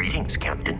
Greetings, Captain.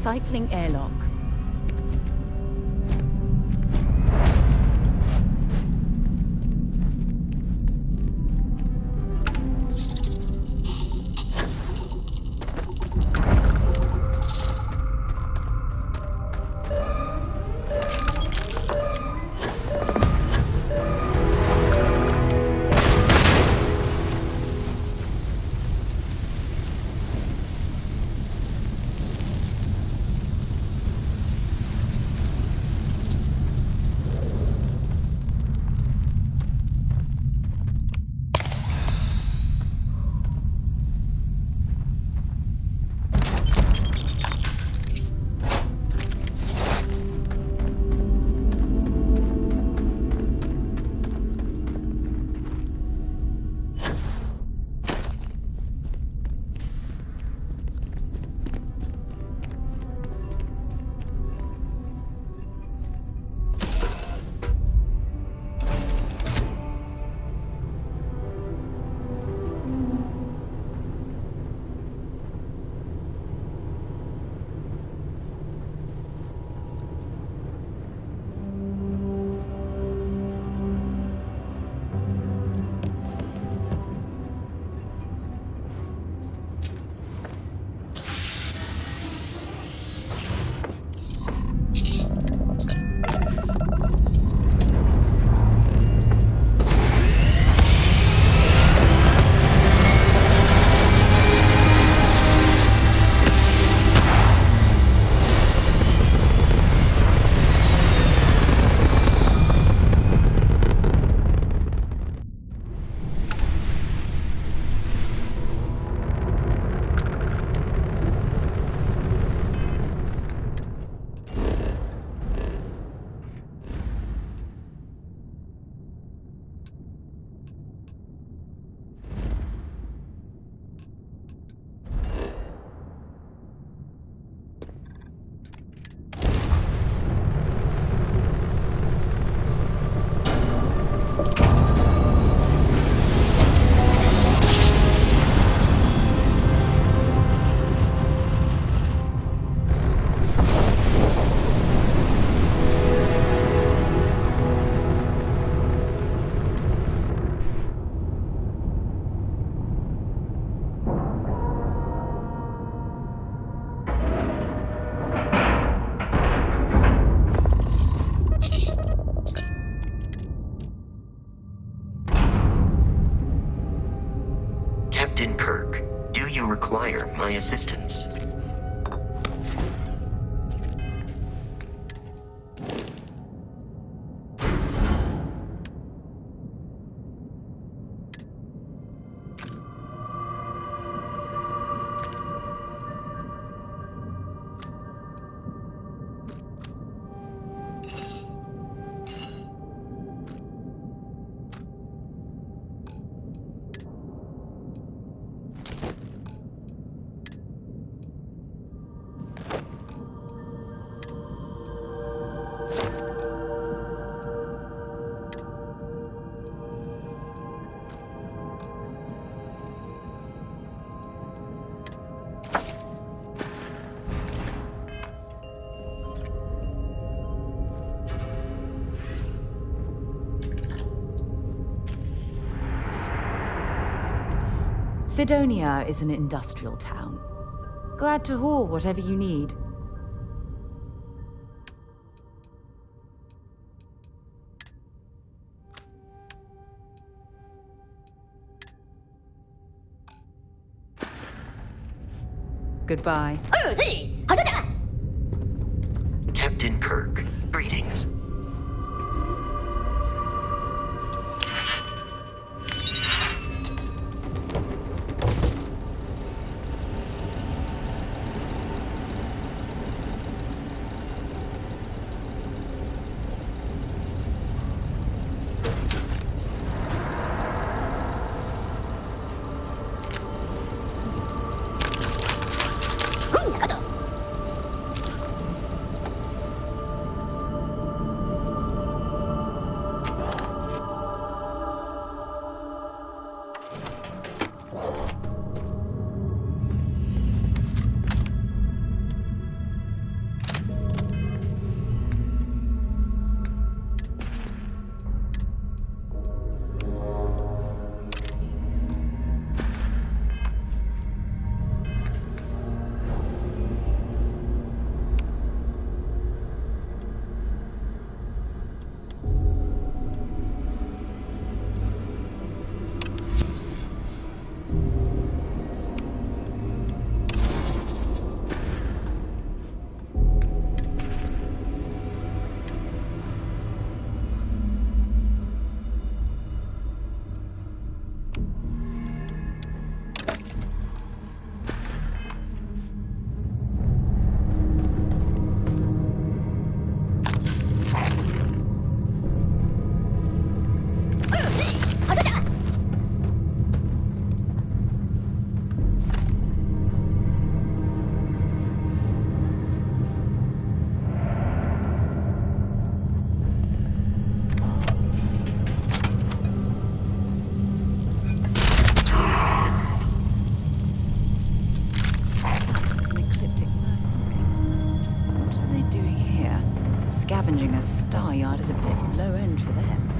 Cycling airlock. Captain Kirk, do you require my assistance? Sidonia is an industrial town. Glad to haul whatever you need. Goodbye. Captain Kirk, greetings. Scavenging a star yard is a bit low end for them.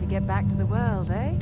to get back to the world, eh?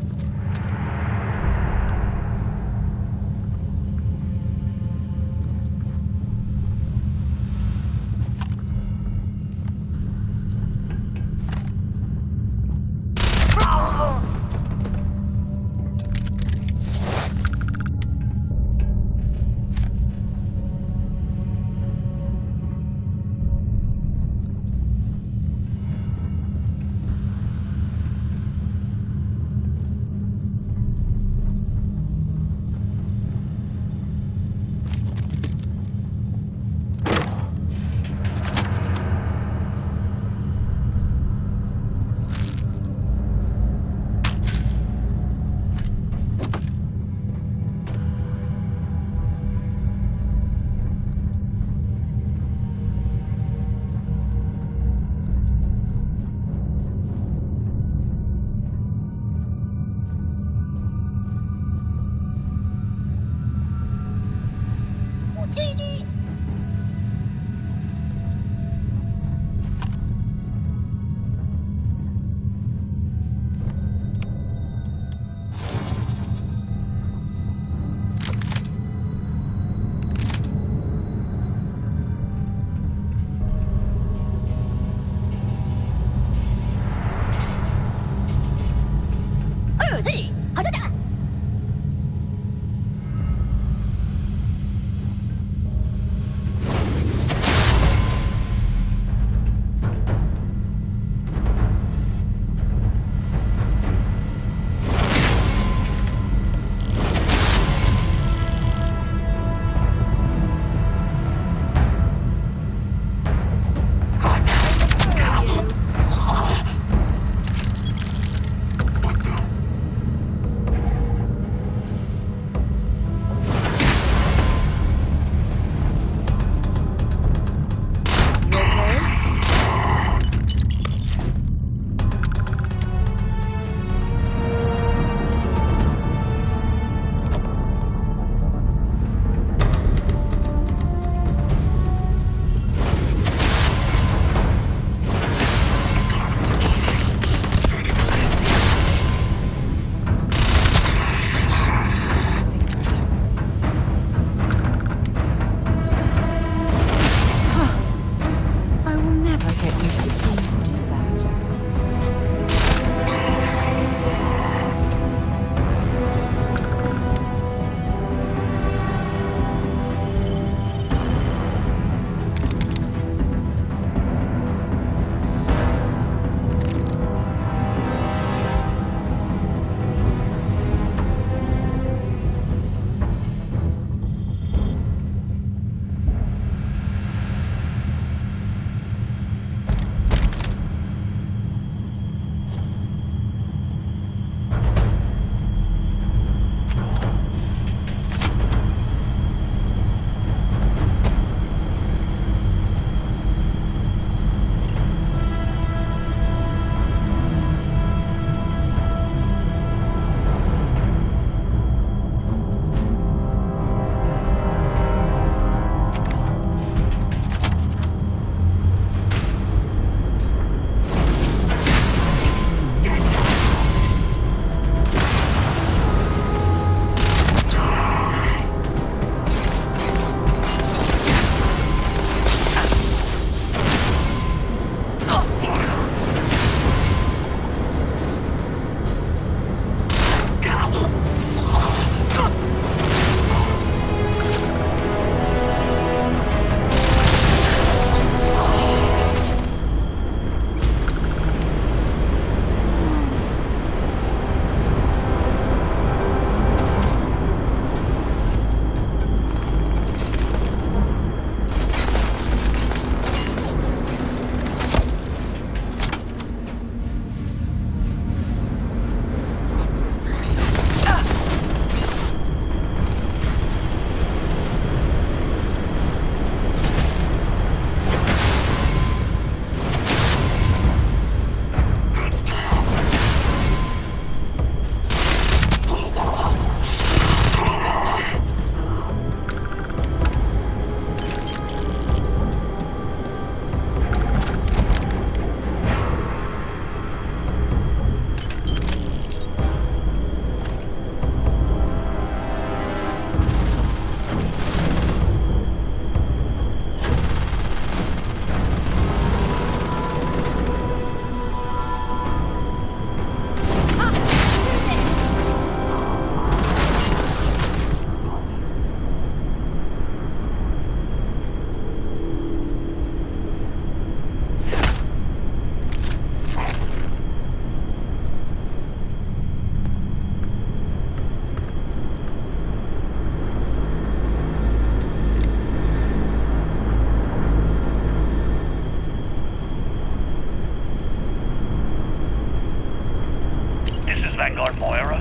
Vanguard Moira?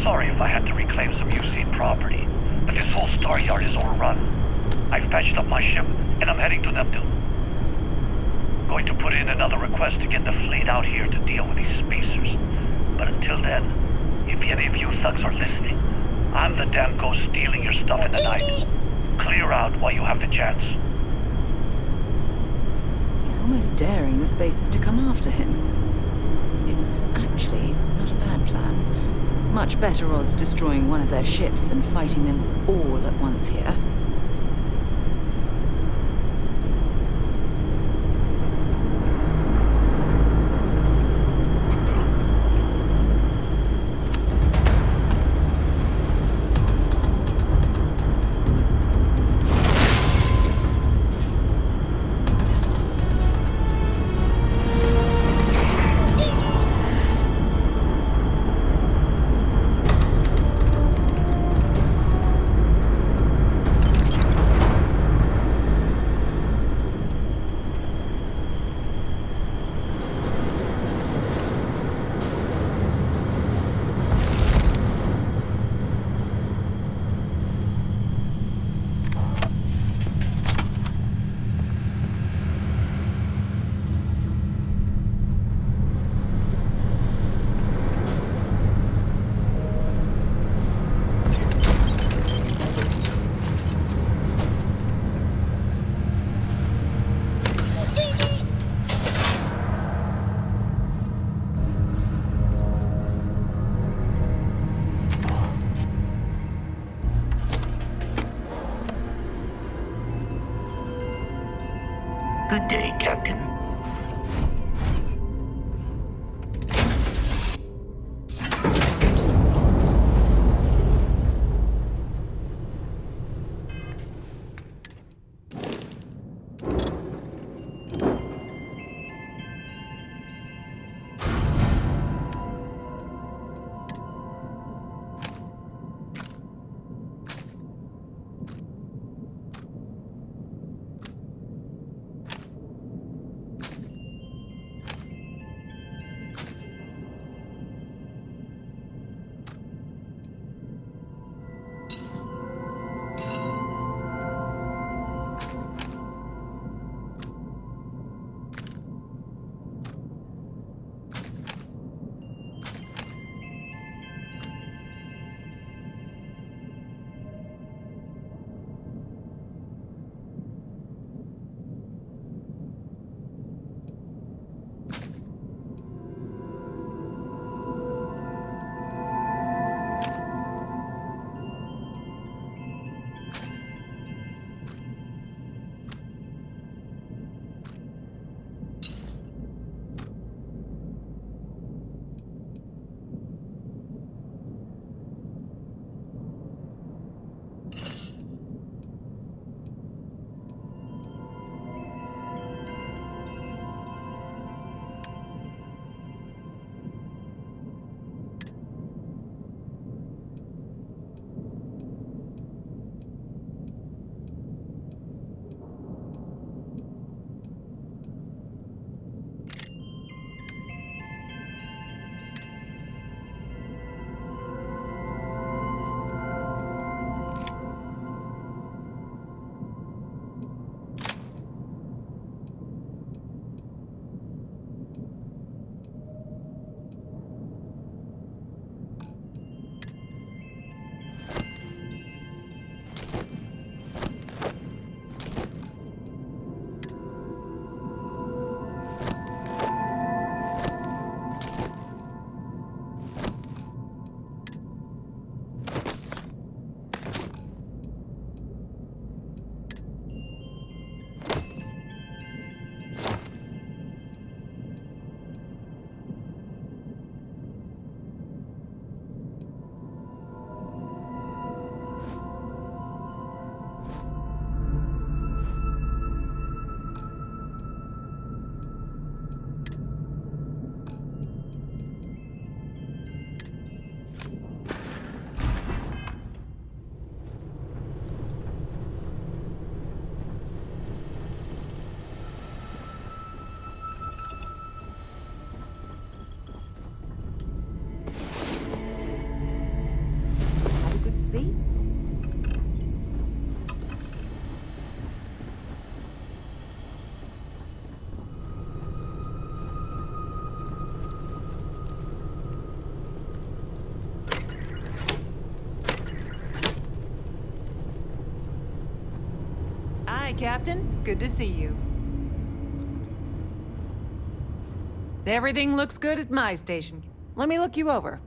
Sorry if I had to reclaim some UC property, but this whole star yard is overrun. I fetched up my ship, and I'm heading to Neptune. Going to put in another request to get the fleet out here to deal with these spacers. But until then, if any of you thugs are listening, I'm the damn ghost stealing your stuff in the night. Clear out while you have the chance. He's almost daring the spacers to come after him. It's actually not a bad plan. Much better odds destroying one of their ships than fighting them all at once here. Good day, Captain. sleep? Hi, Captain. Good to see you. Everything looks good at my station. Let me look you over.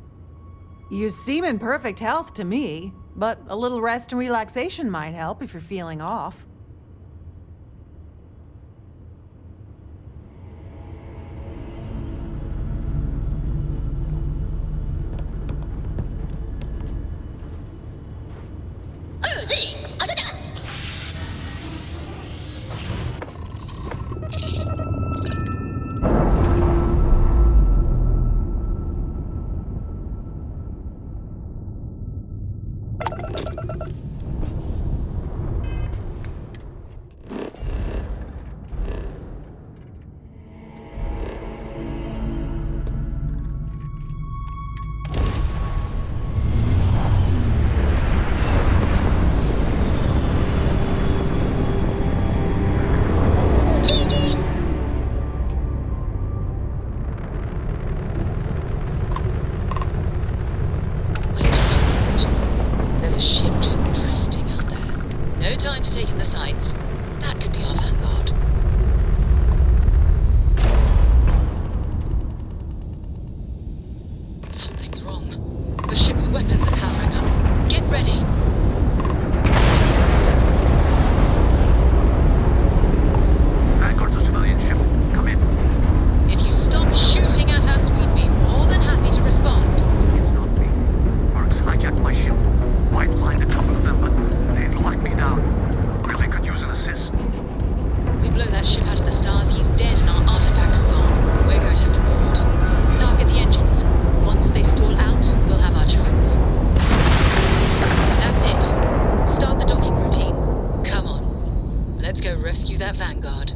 You seem in perfect health to me, but a little rest and relaxation might help if you're feeling off. There's a ship just drifting out there. No time to take in the sights. That could be our vanguard. Something's wrong. The ship's weapons are powering up. Get ready. Vanguard to civilian ship. Come in. If you stop shooting at us, we'd be more than happy to respond. It's not me. Marks hijacked my ship. Pipelined a couple of them, but they've locked me down. Really could use an assist. We blow that ship out of the stars, he's dead and our artifact's gone. We're going to have to board. Target the engines. Once they stall out, we'll have our chance. That's it. Start the docking routine. Come on. Let's go rescue that vanguard.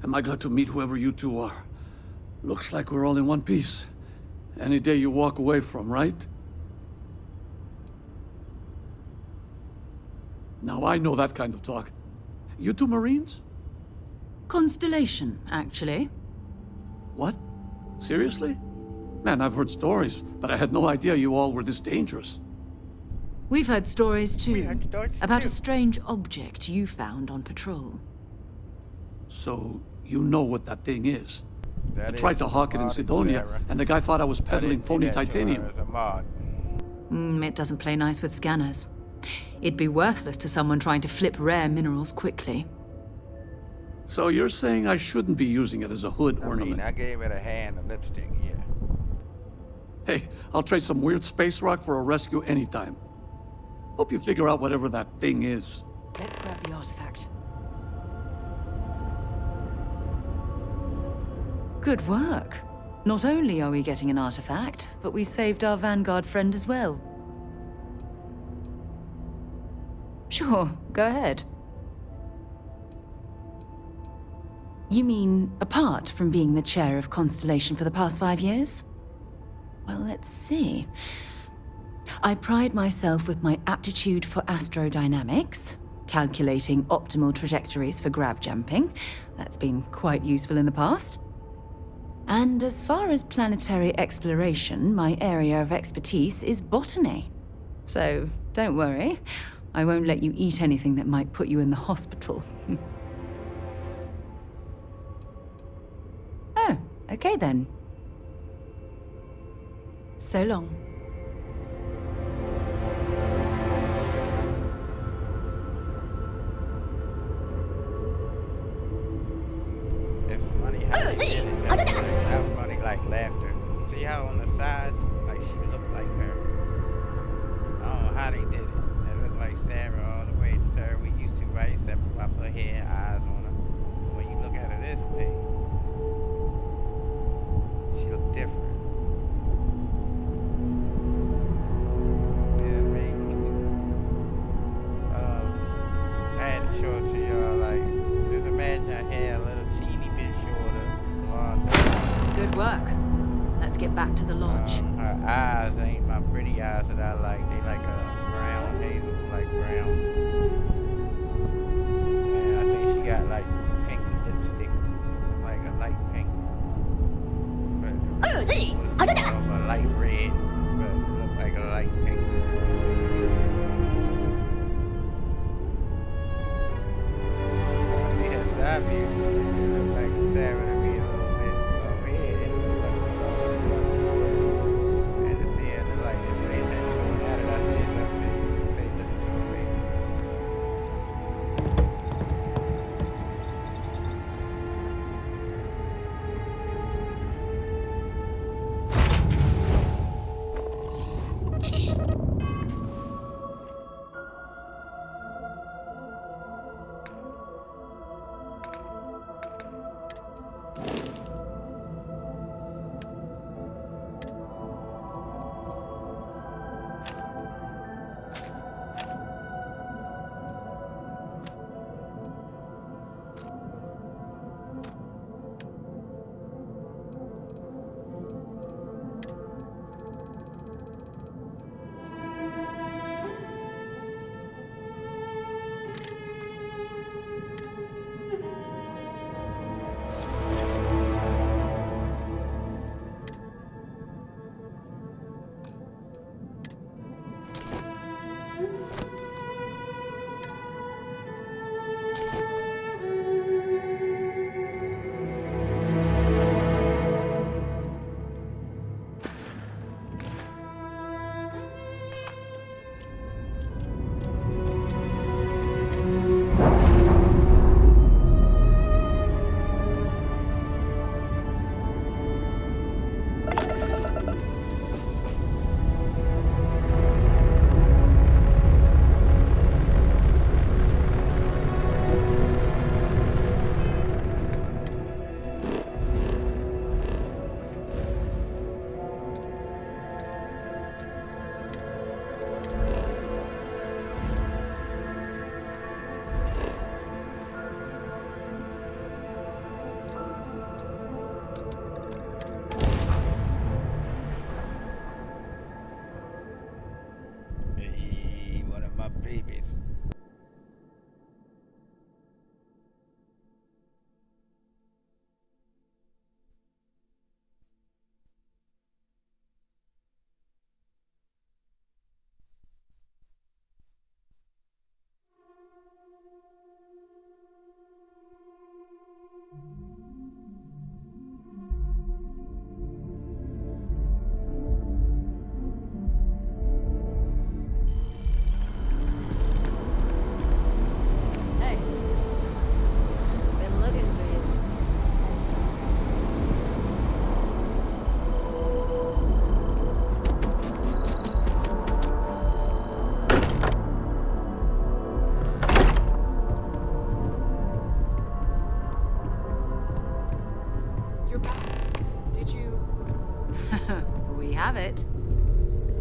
Am I glad to meet whoever you two are. Looks like we're all in one piece. Any day you walk away from, right? Now I know that kind of talk. You two Marines? Constellation, actually. What? Seriously? Man, I've heard stories, but I had no idea you all were this dangerous. We've heard stories too. We heard stories about too. a strange object you found on patrol. So, you know what that thing is. That I tried is to hawk it in mod, Sidonia, Sarah. and the guy thought I was I peddling didn't see phony that to her titanium. as a mod. It doesn't play nice with scanners. It'd be worthless to someone trying to flip rare minerals quickly. So you're saying I shouldn't be using it as a hood ornament? I gave it a hand and lipstick, yeah. Hey, I'll trade some weird space rock for a rescue anytime. Hope you figure out whatever that thing is. Let's grab the artifact. Good work. Not only are we getting an artifact, but we saved our Vanguard friend as well. Sure, go ahead. You mean, apart from being the chair of Constellation for the past 5 years? Well, let's see. I pride myself with my aptitude for astrodynamics, calculating optimal trajectories for grav jumping. That's been quite useful in the past. And as far as planetary exploration, my area of expertise is botany. So, don't worry. I won't let you eat anything that might put you in the hospital. Oh, okay then. So long. It's funny how they did it. That's funny, like laughter. See how on the sides, like she looked like her. I don't know how they did it. It looked like Sarah all the way to Sarah we used to, right? Except for I put hair and eyes on her. When you look at her this way, she looked different. Yeah, I mean, I had to show it to y'all. Like, just imagine her hair a little teeny bit shorter, blonde. Good work. Let's get back to the lodge. Her eyes ain't my pretty eyes that I like. They like a brown, hazel, like brown. And I think she got like pink lipstick, like a light pink. But a light red, but look like a light pink. She has side view. It look like Sarah to me a little bit red. It look like a and to see it look like this face ain't showing out of that face up there. Face doesn't show a face. you're back. Did you... We have it.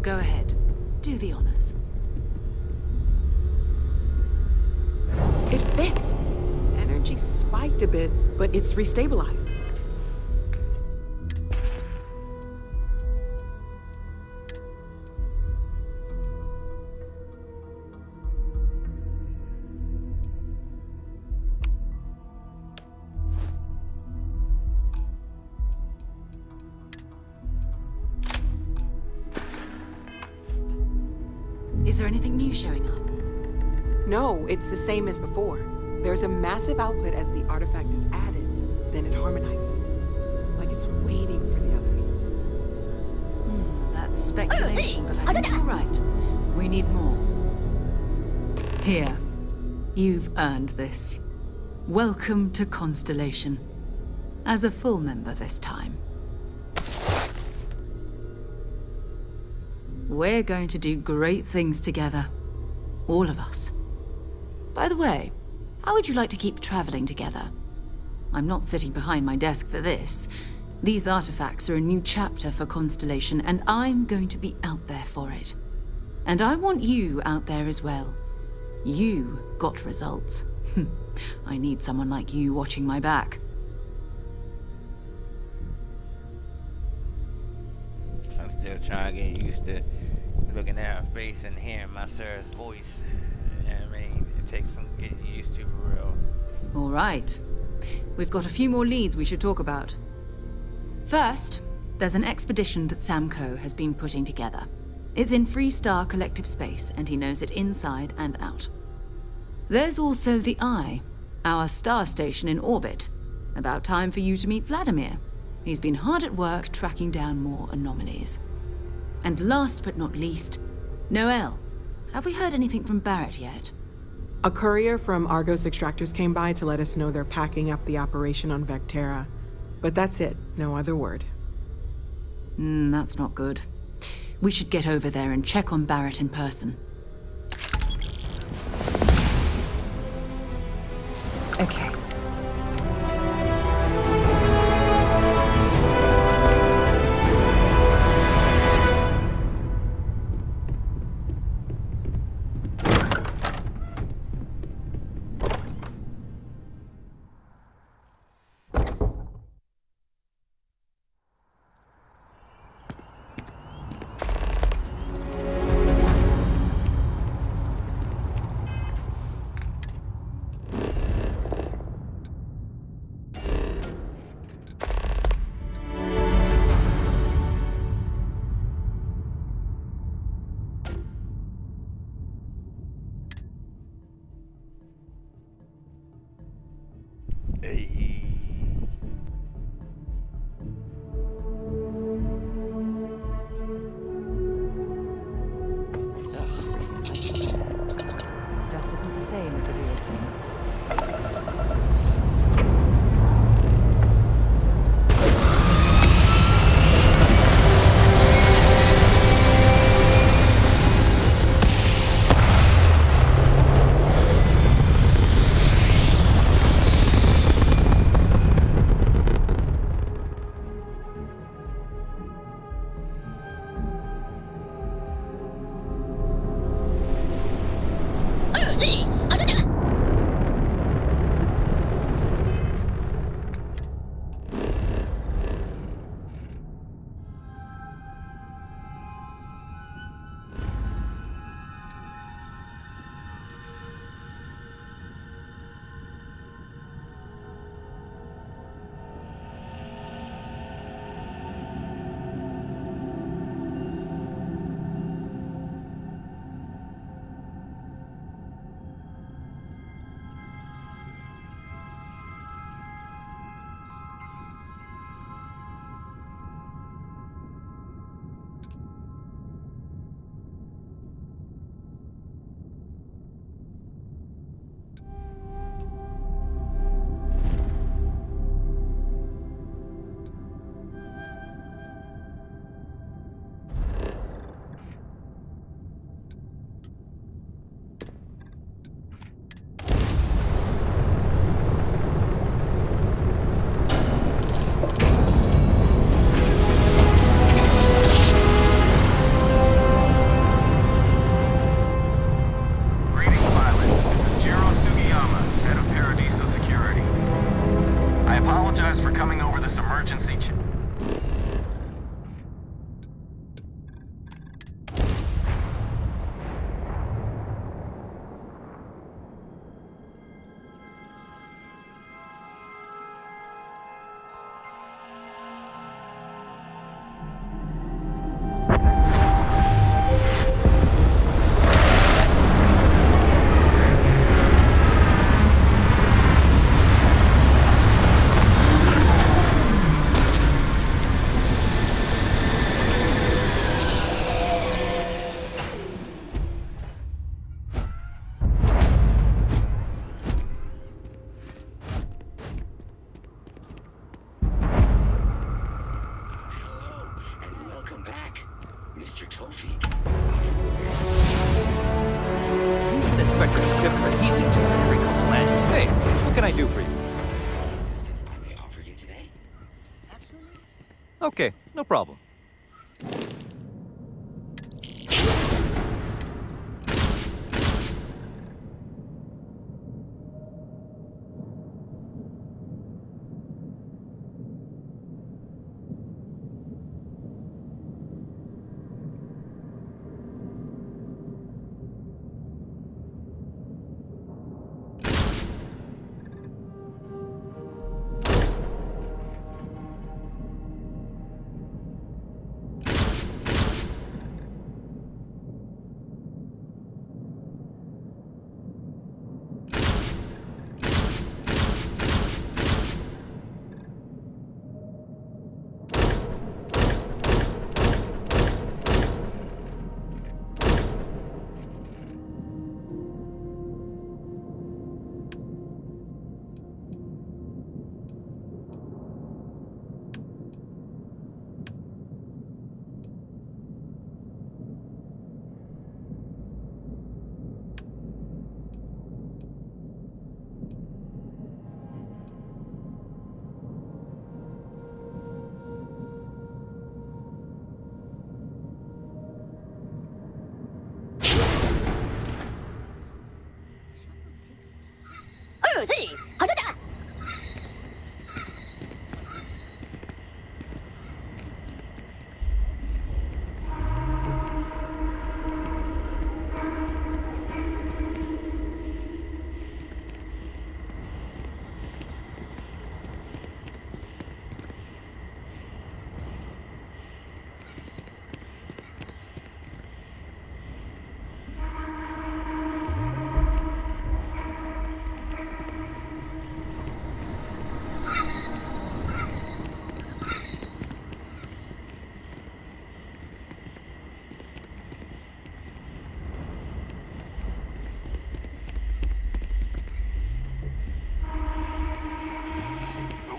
Go ahead. Do the honors. It fits. Energy spiked a bit, but it's restabilized. Is there anything new showing up? No, it's the same as before. There's a massive output as the artifact is added, then it harmonizes. Like it's waiting for the others. That's speculation, but I think you're right. We need more. Here. You've earned this. Welcome to Constellation. As a full member this time. We're going to do great things together. All of us. By the way, how would you like to keep traveling together? I'm not sitting behind my desk for this. These artifacts are a new chapter for Constellation, and I'm going to be out there for it. And I want you out there as well. You got results. I need someone like you watching my back. I'm still trying to get used to looking at her face and hearing my sir's voice. I mean, it takes some getting used to for real. All right. We've got a few more leads we should talk about. First, there's an expedition that Samco has been putting together. It's in Freestar Collective Space, and he knows it inside and out. There's also the Eye, our star station in orbit. About time for you to meet Vladimir. He's been hard at work tracking down more anomalies. And last but not least, Noel. Have we heard anything from Barrett yet? A courier from Argos Extractors came by to let us know they're packing up the operation on Vectera. But that's it, no other word. That's not good. We should get over there and check on Barrett in person. Okay. I apologize for coming over this emergency. You should inspect your ship for heat leeches every couple minutes. Hey, what can I do for you? Assistance I may offer you today? Okay, no problem.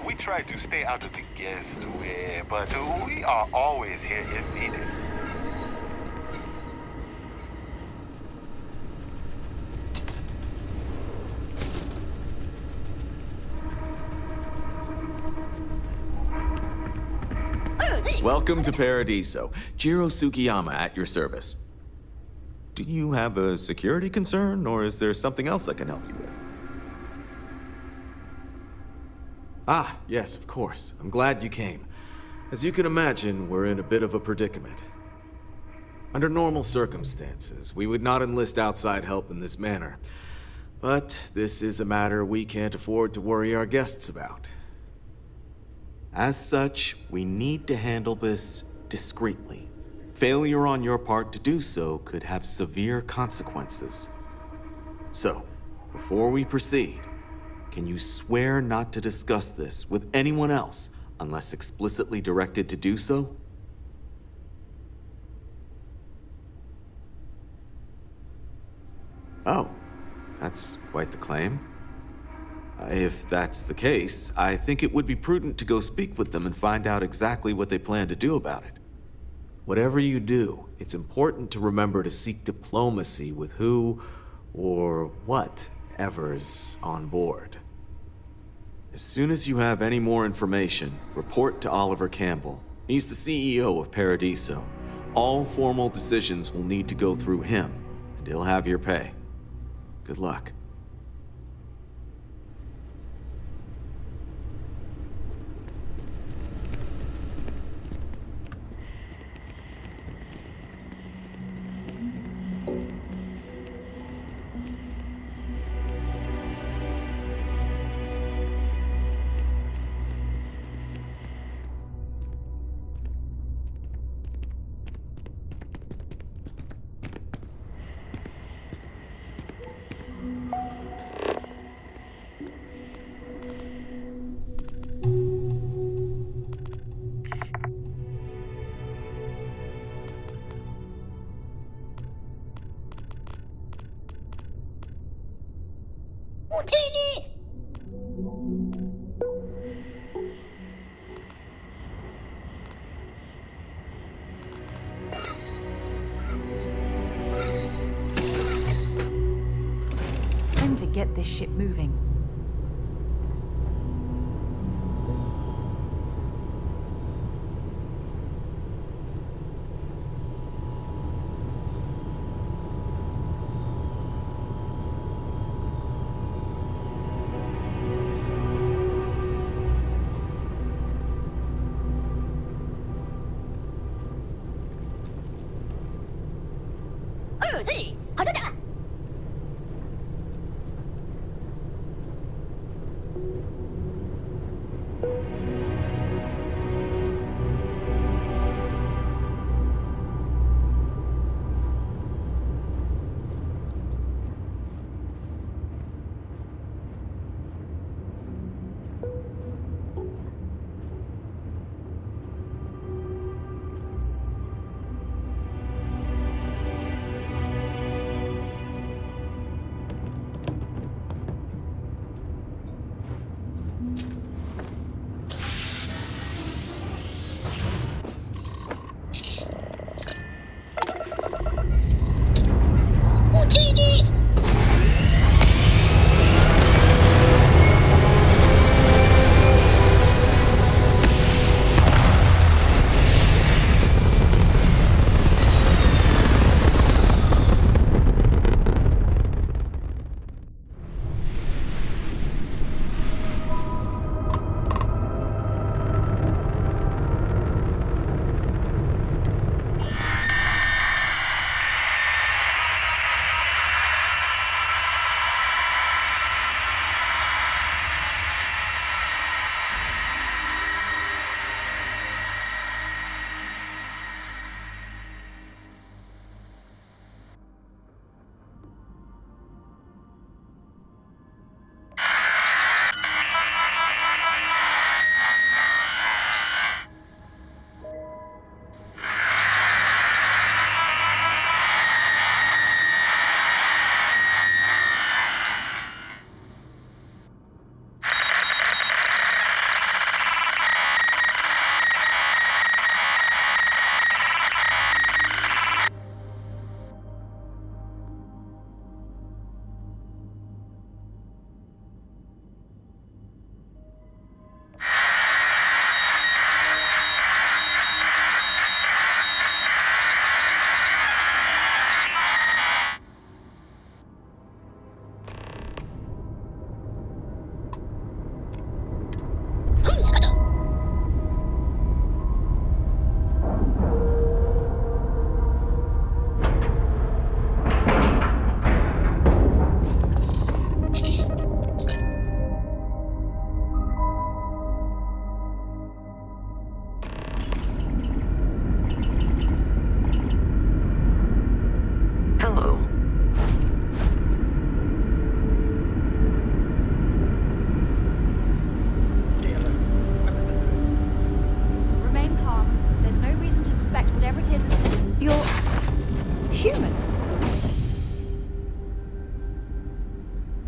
We try to stay out of the guest way, but we are always here if needed. Welcome to Paradiso. Jiro Tsukiyama at your service. Do you have a security concern, or is there something else I can help you with? Ah, yes, of course. I'm glad you came. As you can imagine, we're in a bit of a predicament. Under normal circumstances, we would not enlist outside help in this manner. But this is a matter we can't afford to worry our guests about. As such, we need to handle this discreetly. Failure on your part to do so could have severe consequences. So, before we proceed, can you swear not to discuss this with anyone else unless explicitly directed to do so? Oh, that's quite the claim. If that's the case, I think it would be prudent to go speak with them and find out exactly what they plan to do about it. Whatever you do, it's important to remember to seek diplomacy with who or whatever's on board. As soon as you have any more information, report to Oliver Campbell. He's the CEO of Paradiso. All formal decisions will need to go through him, and he'll have your pay. Good luck. get this ship moving.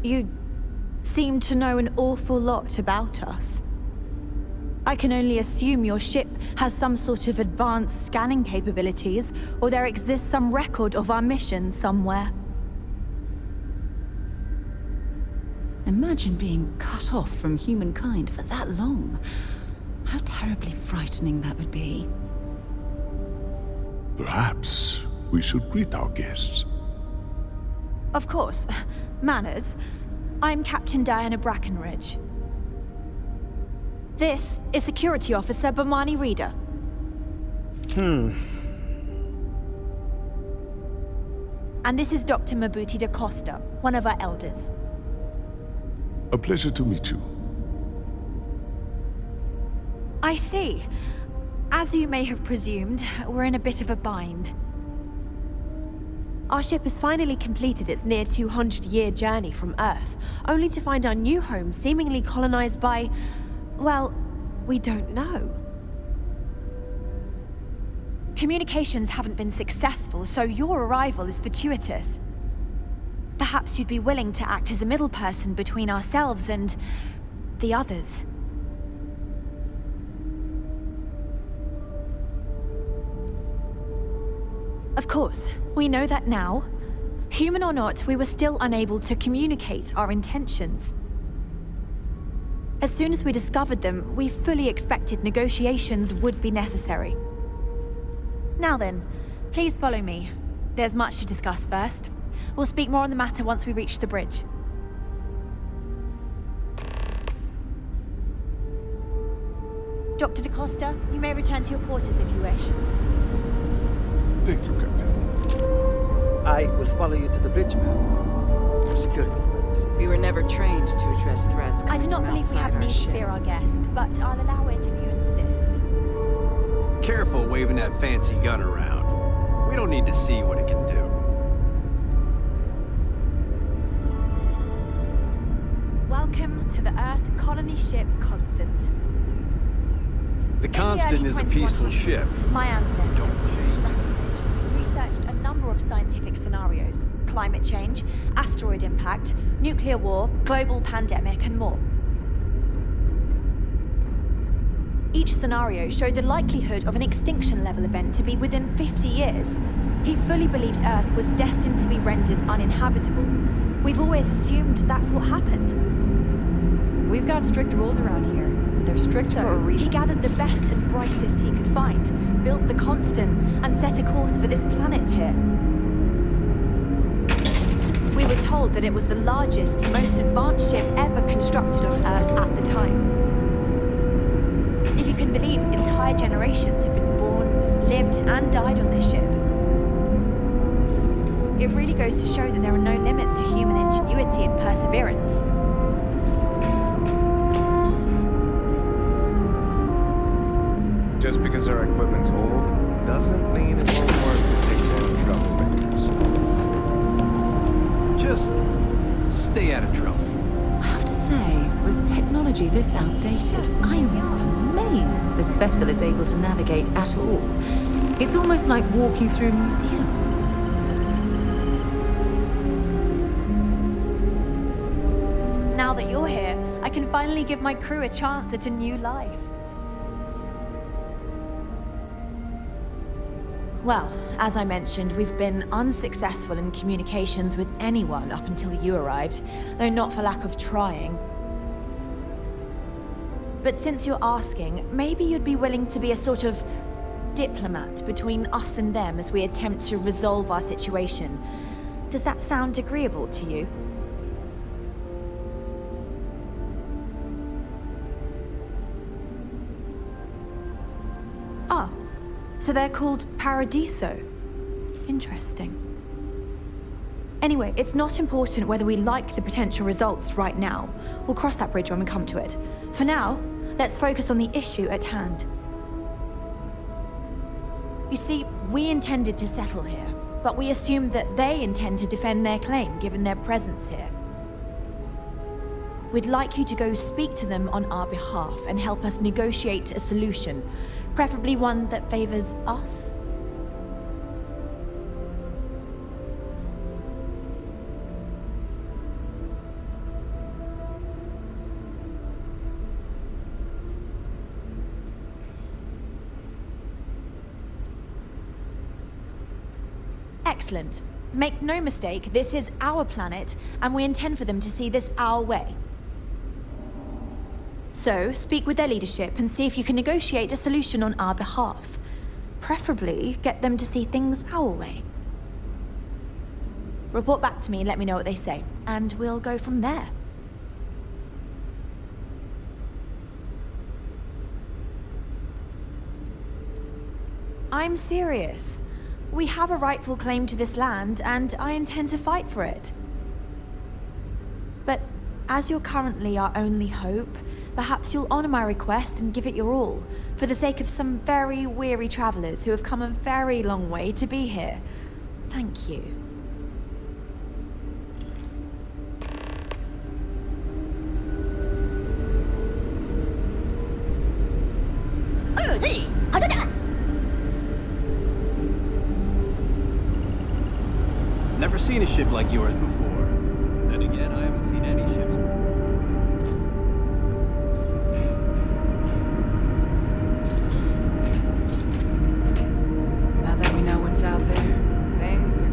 You seem to know an awful lot about us. I can only assume your ship has some sort of advanced scanning capabilities, or there exists some record of our mission somewhere. Imagine being cut off from humankind for that long. How terribly frightening that would be. Perhaps we should greet our guests. Of course. Manners. I'm Captain Diana Brackenridge. This is Security Officer Bomani Reader. And this is Dr. Mabuti da Costa, one of our elders. A pleasure to meet you. I see. As you may have presumed, we're in a bit of a bind. Our ship has finally completed its near 200-year journey from Earth, only to find our new home seemingly colonized by... well, we don't know. Communications haven't been successful, so your arrival is fortuitous. Perhaps you'd be willing to act as a middle person between ourselves and... the others. Of course, we know that now. Human or not, we were still unable to communicate our intentions. As soon as we discovered them, we fully expected negotiations would be necessary. Now then, please follow me. There's much to discuss first. We'll speak more on the matter once we reach the bridge. Dr. DaCosta, you may return to your quarters if you wish. Thank you, Captain. I will follow you to the bridge, ma'am. For security purposes. We were never trained to address threats. I do not believe we have need to fear our guest, but I'll allow it if you insist. Careful waving that fancy gun around. We don't need to see what it can do. Welcome to the Earth colony ship Constant. The Constant is a peaceful ship. My ancestor Don't change. researched a number of scientific scenarios: climate change, asteroid impact, nuclear war, global pandemic, and more. Each scenario showed the likelihood of an extinction-level event to be within 50 years. He fully believed Earth was destined to be rendered uninhabitable. We've always assumed that's what happened. We've got strict rules around here, but they're strict for a reason. He gathered the best and brightest he could find, built the Constant, and set a course for this planet here. We were told that it was the largest, most advanced ship ever constructed on Earth at the time. If you can believe, entire generations have been born, lived, and died on this ship. It really goes to show that there are no limits to human ingenuity and perseverance. Just because our equipment's old doesn't mean it won't work to take down troublemakers. Just stay out of trouble. I have to say, with technology this outdated, I'm amazed this vessel is able to navigate at all. It's almost like walking through a museum. Now that you're here, I can finally give my crew a chance at a new life. Well, as I mentioned, we've been unsuccessful in communications with anyone up until you arrived, though not for lack of trying. But since you're asking, maybe you'd be willing to be a sort of diplomat between us and them as we attempt to resolve our situation. Does that sound agreeable to you? Ah, so they're called Paradiso. Interesting. Anyway, it's not important whether we like the potential results right now. We'll cross that bridge when we come to it. For now, let's focus on the issue at hand. You see, we intended to settle here, but we assumed that they intend to defend their claim given their presence here. We'd like you to go speak to them on our behalf and help us negotiate a solution, preferably one that favors us. Excellent. Make no mistake, this is our planet, and we intend for them to see this our way. So, speak with their leadership and see if you can negotiate a solution on our behalf. Preferably, get them to see things our way. Report back to me and let me know what they say, and we'll go from there. I'm serious. We have a rightful claim to this land, and I intend to fight for it. But as you're currently our only hope, perhaps you'll honor my request and give it your all, for the sake of some very weary travelers who have come a very long way to be here. Thank you. Never seen a ship like yours before. Then again, I haven't seen any ships before. Now that we know what's out there, things are...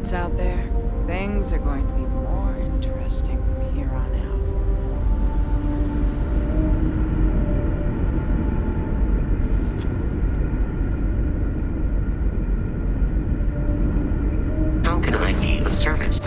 pirates out there. Things are going to be more interesting from here on out. How can I be of service?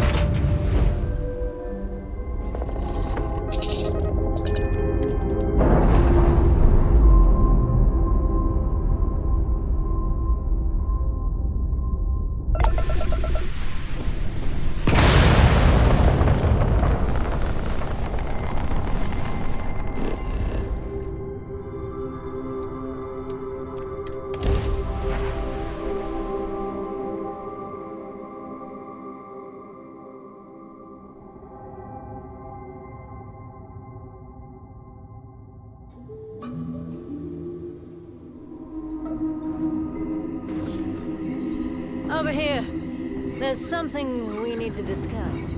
Over here. There's something we need to discuss.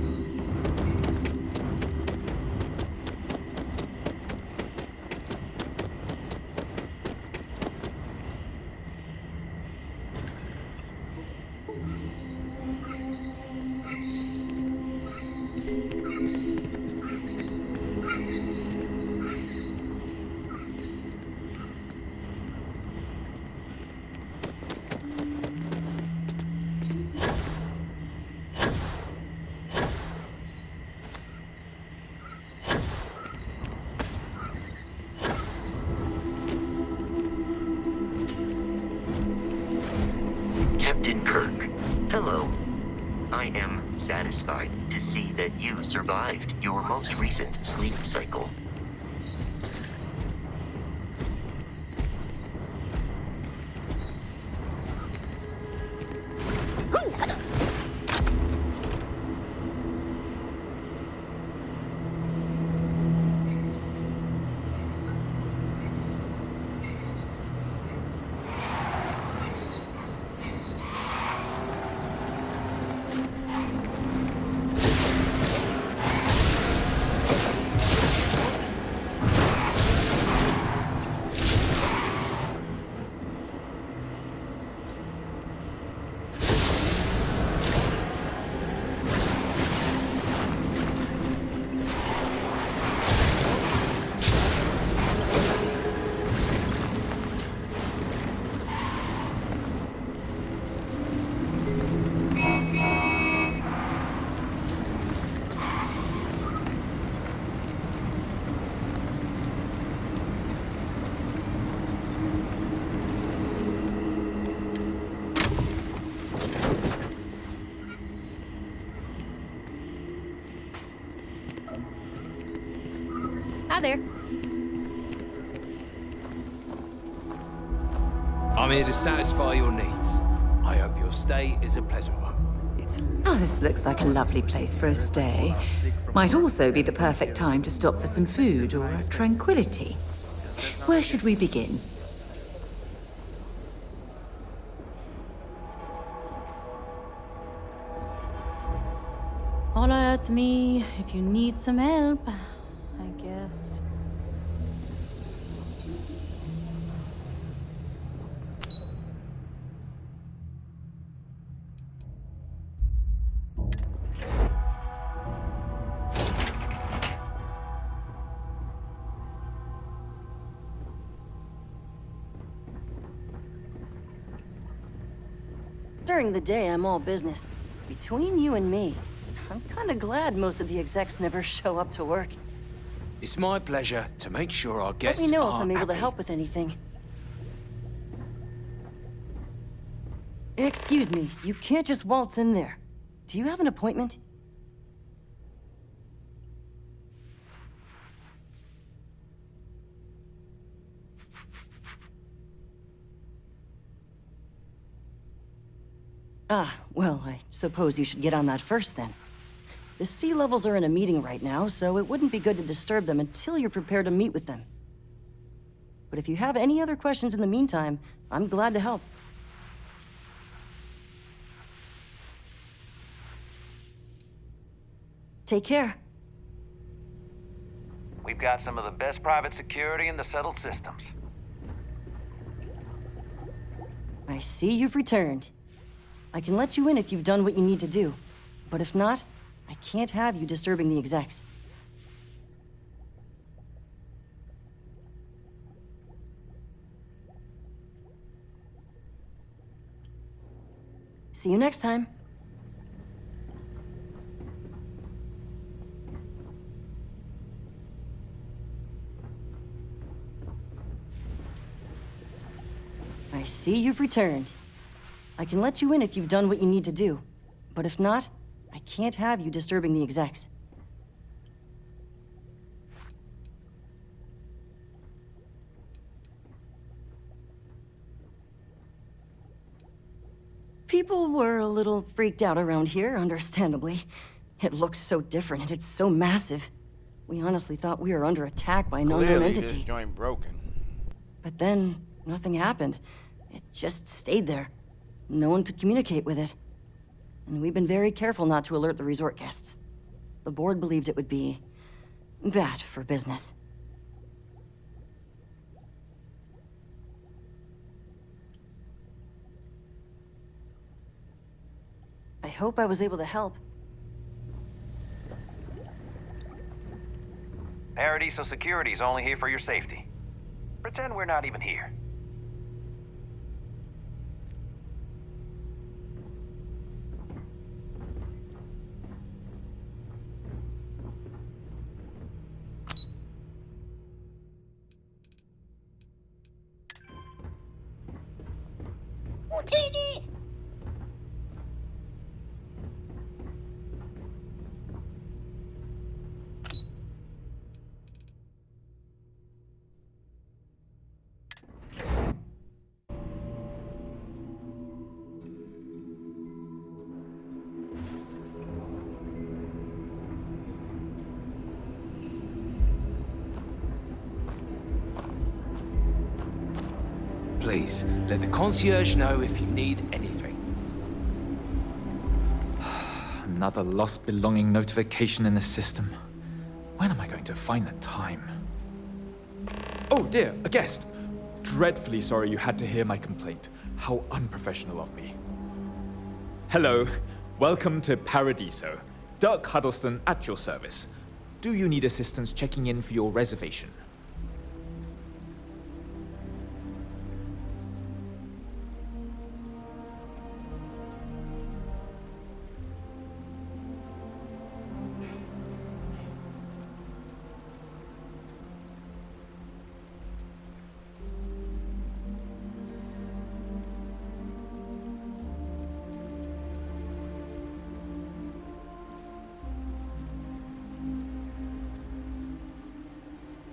Captain Kirk, hello. I am satisfied to see that you survived your most recent sleep cycle. Hi there. I'm here to satisfy your needs. I hope your stay is a pleasant one. Oh, this looks like a lovely place for a stay. Might also be the perfect time to stop for some food or tranquility. Where should we begin? Holler at me if you need some help, I guess. During the day, I'm all business. Between you and me, I'm kinda glad most of the execs never show up to work. It's my pleasure to make sure our guests Let me know if are I'm able to happy. help with anything. Excuse me, you can't just waltz in there. Do you have an appointment? Ah, well, I suppose you should get on that first then. The sea levels are in a meeting right now, so it wouldn't be good to disturb them until you're prepared to meet with them. But if you have any other questions in the meantime, I'm glad to help. Take care. We've got some of the best private security in the settled systems. I see you've returned. I can let you in if you've done what you need to do. But if not, I can't have you disturbing the execs. See you next time. I see you've returned. I can let you in if you've done what you need to do. But if not, I can't have you disturbing the execs. People were a little freaked out around here, understandably. It looks so different and it's so massive. We honestly thought we were under attack by an unknown entity. This joint broken. But then, nothing happened. It just stayed there. No one could communicate with it. And we've been very careful not to alert the resort guests. The board believed it would be bad for business. I hope I was able to help. Paradiso Security's only here for your safety. Pretend we're not even here. Please, let the concierge know if you need anything. Another lost belonging notification in the system. When am I going to find the time? Oh dear, a guest! Dreadfully sorry you had to hear my complaint. How unprofessional of me. Hello, welcome to Paradiso. Dirk Huddleston at your service. Do you need assistance checking in for your reservation?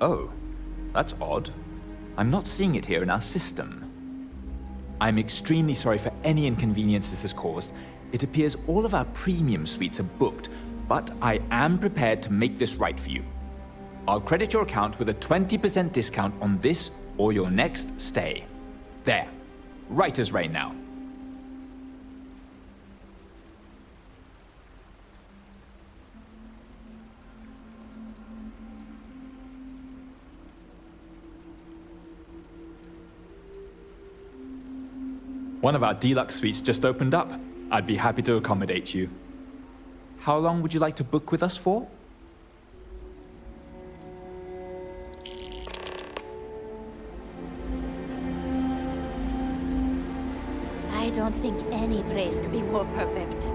Oh, that's odd. I'm not seeing it here in our system. I'm extremely sorry for any inconvenience this has caused. It appears all of our premium suites are booked, but I am prepared to make this right for you. I'll credit your account with a 20% discount on this or your next stay. There, right as rain now. One of our deluxe suites just opened up. I'd be happy to accommodate you. How long would you like to book with us for? I don't think any place could be more perfect.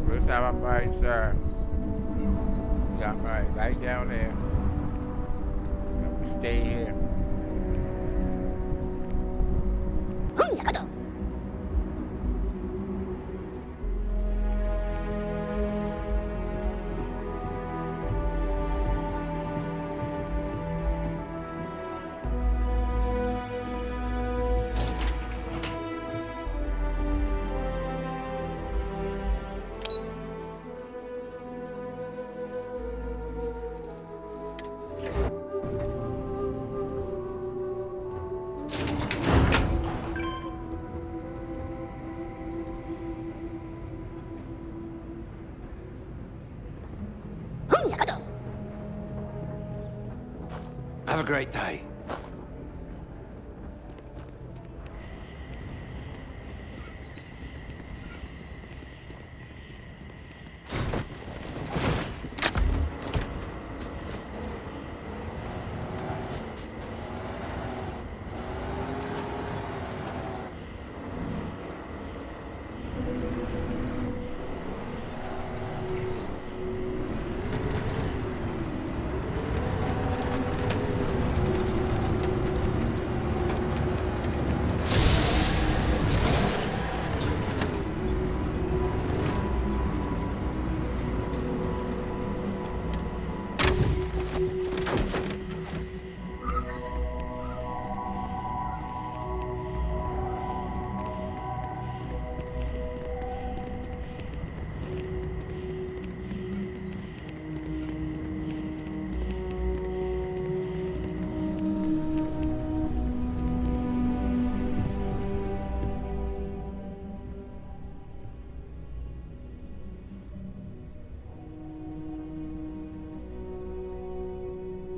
First time I'm right, sir. Yeah, right down there. stay here. Have a great day.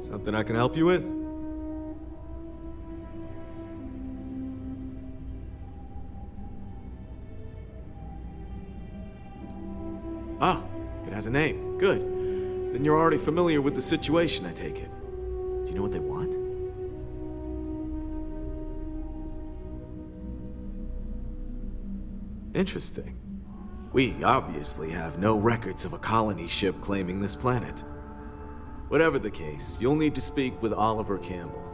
Something I can help you with? Ah, it has a name. Good. Then you're already familiar with the situation, I take it. Do you know what they want? Interesting. We obviously have no records of a colony ship claiming this planet. Whatever the case, you'll need to speak with Oliver Campbell,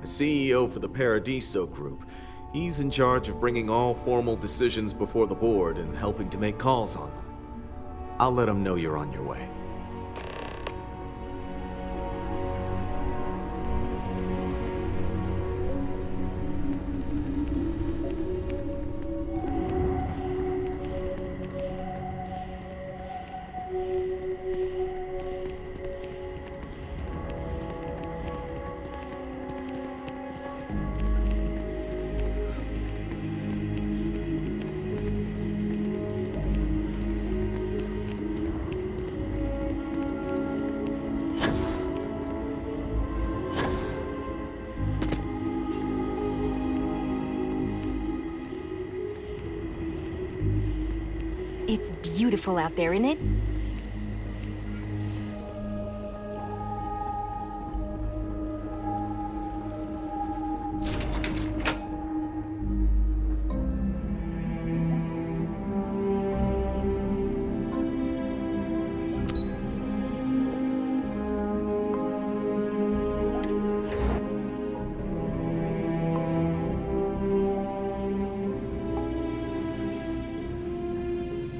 the CEO for the Paradiso Group. He's in charge of bringing all formal decisions before the board and helping to make calls on them. I'll let him know you're on your way. It's beautiful out there, isn't it?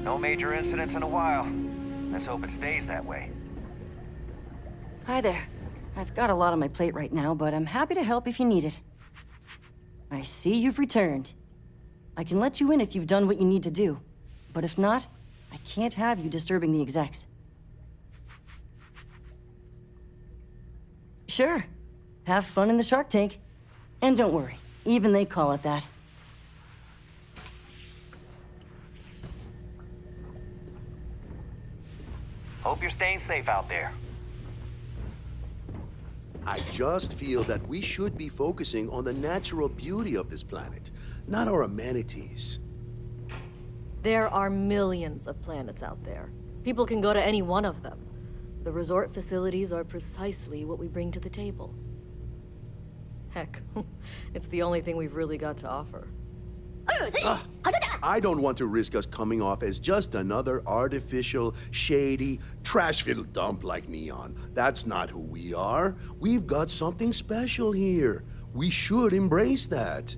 No major incidents in a while. Let's hope it stays that way. Hi there. I've got a lot on my plate right now, but I'm happy to help if you need it. I see you've returned. I can let you in if you've done what you need to do. But if not, I can't have you disturbing the execs. Sure. Have fun in the shark tank. And don't worry, even they call it that. Hope you're staying safe out there. I just feel that we should be focusing on the natural beauty of this planet, not our amenities. There are millions of planets out there. People can go to any one of them. The resort facilities are precisely what we bring to the table. Heck, it's the only thing we've really got to offer. I don't want to risk us coming off as just another artificial, shady, trash-filled dump like Neon. That's not who we are. We've got something special here. We should embrace that.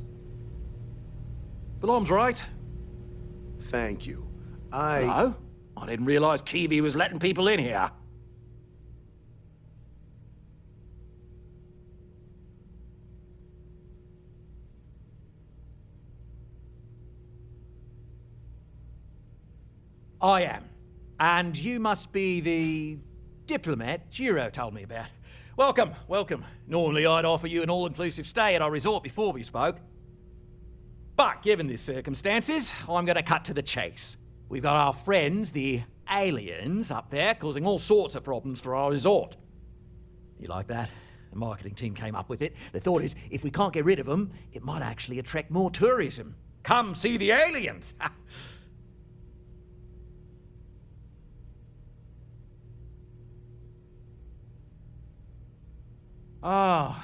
Blom's right. Thank you. No? I didn't realize Kiwi was letting people in here. I am. And you must be the diplomat Jiro told me about. Welcome, welcome. Normally I'd offer you an all-inclusive stay at our resort before we spoke. But given the circumstances, I'm going to cut to the chase. We've got our friends, the aliens, up there causing all sorts of problems for our resort. You like that? The marketing team came up with it. The thought is, if we can't get rid of them, it might actually attract more tourism. Come see the aliens!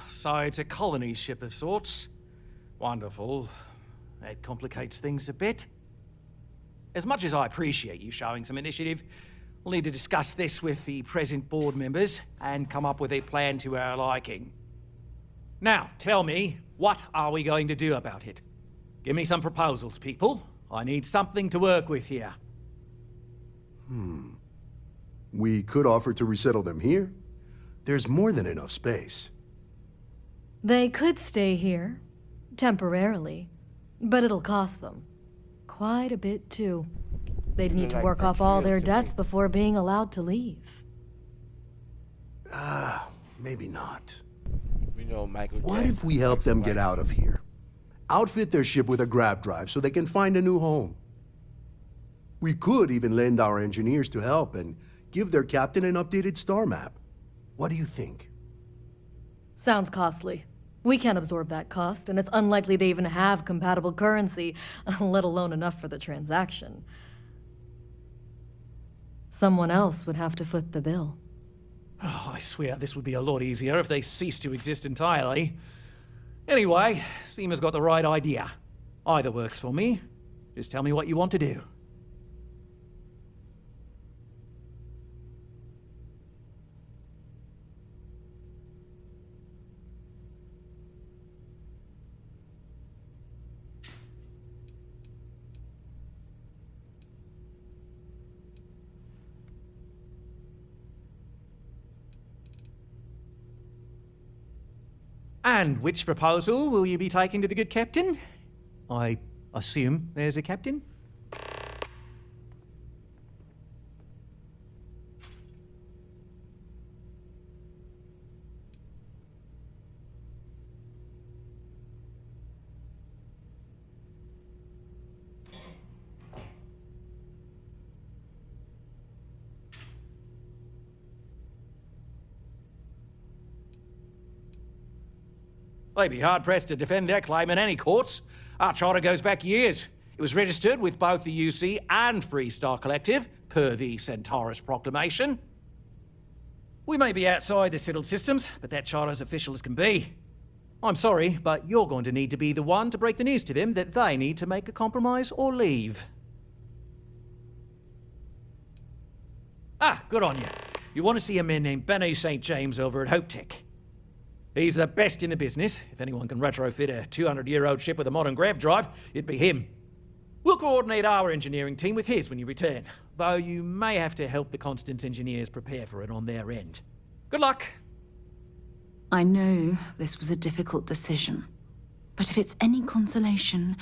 So it's a colony ship of sorts. Wonderful. That complicates things a bit. As much as I appreciate you showing some initiative, we'll need to discuss this with the present board members and come up with a plan to our liking. Now, tell me, what are we going to do about it? Give me some proposals, people. I need something to work with here. We could offer to resettle them here. There's more than enough space. They could stay here, temporarily, but it'll cost them. Quite a bit, too. They'd need to work off all their debts before being allowed to leave. Maybe not. We know Michael What Jackson. if we help them get out of here? Outfit their ship with a grav drive so they can find a new home. We could even lend our engineers to help and give their captain an updated star map. What do you think? Sounds costly. We can't absorb that cost, and it's unlikely they even have compatible currency, let alone enough for the transaction. Someone else would have to foot the bill. Oh, I swear this would be a lot easier if they ceased to exist entirely. Anyway, Seema's got the right idea. Either works for me. Just tell me what you want to do. And which proposal will you be taking to the good captain? I assume there's a captain? They'd be hard-pressed to defend their claim in any courts. Our charter goes back years. It was registered with both the UC and Freestar Collective, per the Centaurus Proclamation. We may be outside the settled systems, but that charter's official as can be. I'm sorry, but you're going to need to be the one to break the news to them that they need to make a compromise or leave. Good on you. You want to see a man named Benny St. James over at Hope Tech. He's the best in the business. If anyone can retrofit a 200-year-old ship with a modern grav drive, it'd be him. We'll coordinate our engineering team with his when you return, though you may have to help the Constance engineers prepare for it on their end. Good luck. I know this was a difficult decision, but if it's any consolation,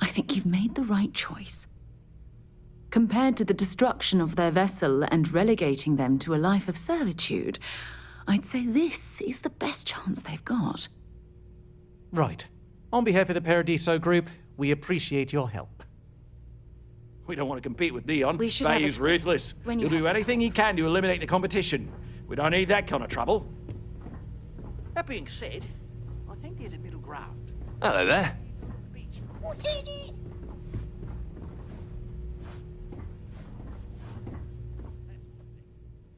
I think you've made the right choice. Compared to the destruction of their vessel and relegating them to a life of servitude, I'd say this is the best chance they've got. Right. On behalf of the Paradiso Group, we appreciate your help. We don't want to compete with Neon. He's ruthless. He'll do anything he can to eliminate the competition. We don't need that kind of trouble. That being said, I think there's a middle ground. Hello there.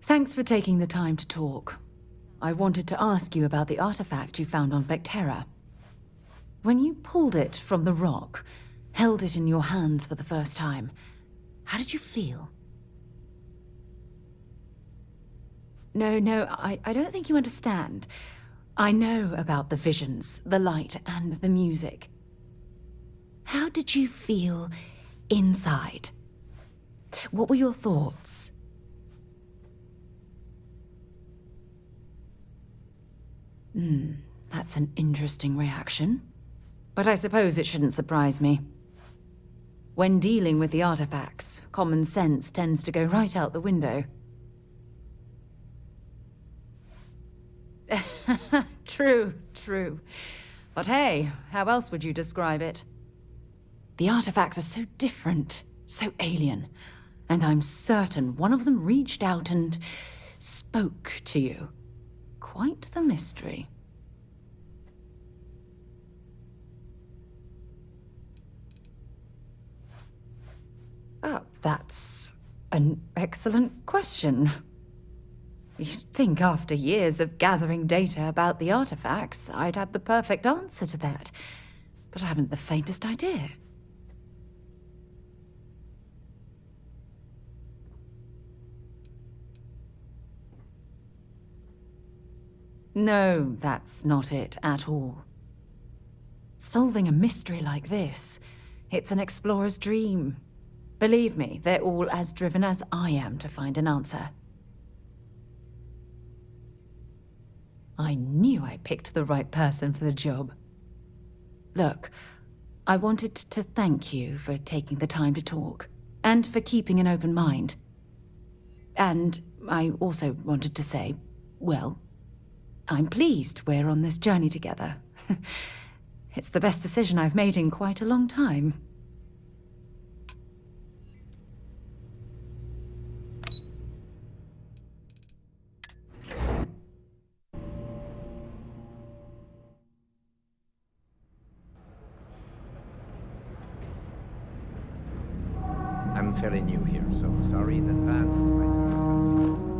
Thanks for taking the time to talk. I wanted to ask you about the artifact you found on Vectera. When you pulled it from the rock, held it in your hands for the first time, how did you feel? No, I don't think you understand. I know about the visions, the light, and the music. How did you feel inside? What were your thoughts? That's an interesting reaction. But I suppose it shouldn't surprise me. When dealing with the artifacts, common sense tends to go right out the window. True. But hey, how else would you describe it? The artifacts are so different, so alien, and I'm certain one of them reached out and spoke to you. Quite the mystery. Oh, that's an excellent question. You'd think after years of gathering data about the artifacts, I'd have the perfect answer to that. But I haven't the faintest idea. No, that's not it at all. Solving a mystery like this, it's an explorer's dream. Believe me, they're all as driven as I am to find an answer. I knew I picked the right person for the job. Look, I wanted to thank you for taking the time to talk, and for keeping an open mind. And I also wanted to say, well, I'm pleased we're on this journey together. It's the best decision I've made in quite a long time. I'm fairly new here, so sorry in advance if I screw something.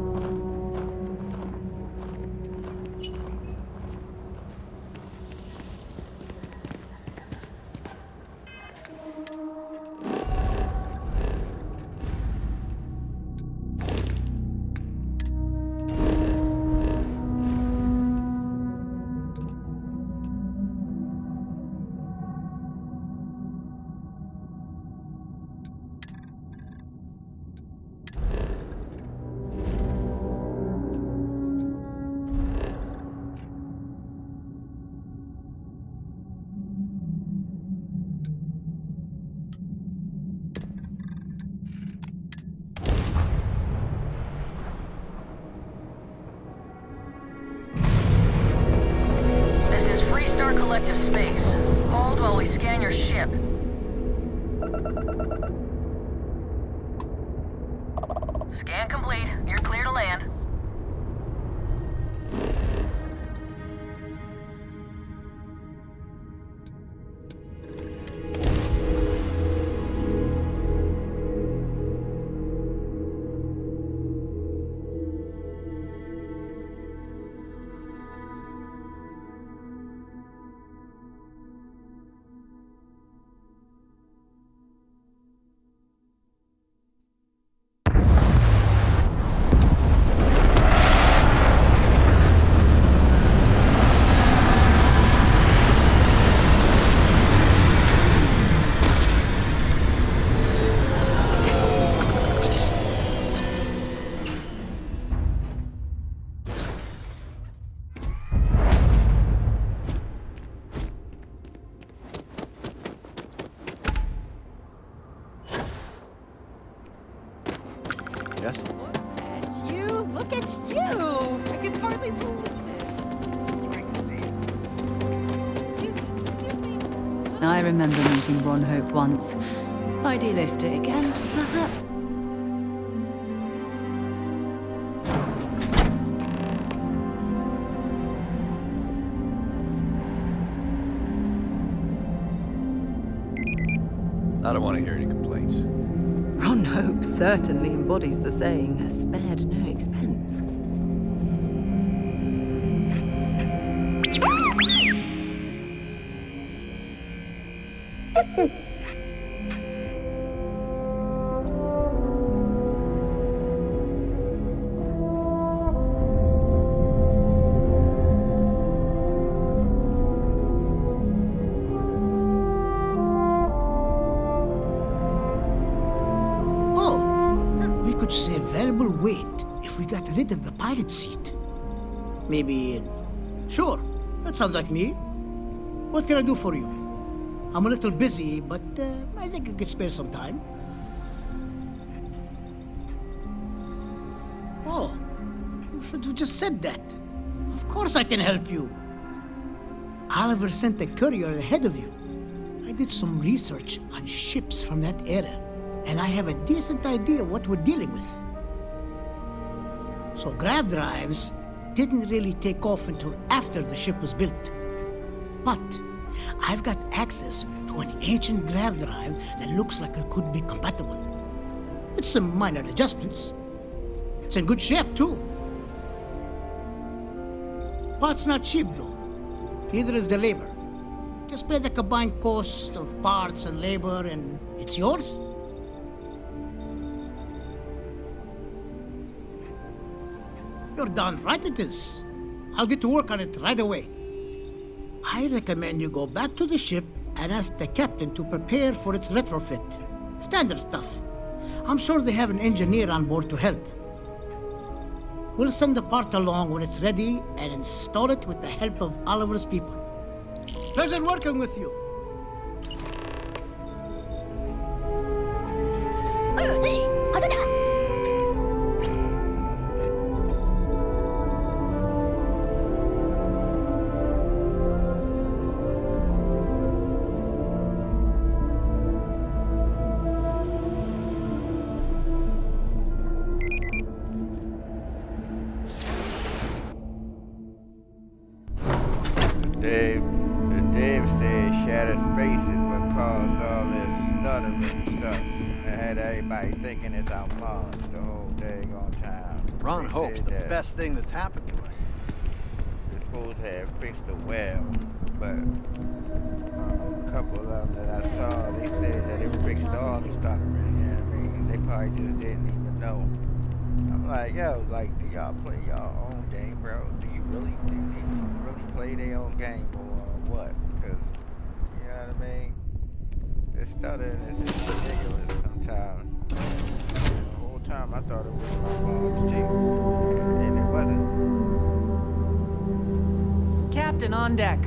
Collective space. Hold while we scan your ship. Scan complete. You're clear to land. Yes? Look at you! I can hardly believe it. I remember meeting Ron Hope once. Idealistic and perhaps... I don't want to hear any complaints. Ron Hope certainly embodies the saying, spared no expense. save valuable weight if we got rid of the pilot seat. Maybe... Sure, that sounds like me. What can I do for you? I'm a little busy, but I think I could spare some time. Oh, you should have just said that. Of course I can help you. Oliver sent a courier ahead of you. I did some research on ships from that era, and I have a decent idea what we're dealing with. So grav drives didn't really take off until after the ship was built. But I've got access to an ancient grav drive that looks like it could be compatible. With some minor adjustments. It's in good shape, too. Parts not cheap, though. Neither is the labor. Just pay the combined cost of parts and labor, and it's yours. You're darn right it is. I'll get to work on it right away. I recommend you go back to the ship and ask the captain to prepare for its retrofit. Standard stuff. I'm sure they have an engineer on board to help. We'll send the part along when it's ready and install it with the help of Oliver's people. Pleasure working with you. Dave said shattered spaces what caused all this stuttering stuff. And had everybody thinking it's our Mars the whole daggone time. Ron They hopes said the that best thing that's happened to us. the schools had fixed the well, but a couple of them that I saw, they said that it fixed all the stuttering. You know what I mean? They probably just didn't even know. I'm like, yo, like, do y'all play y'all own game, bro? Do you really play their own game or what? Because, you know what I mean? This stuttering is just ridiculous sometimes. The whole time I thought it was my mom's too, and it wasn't. Captain on deck.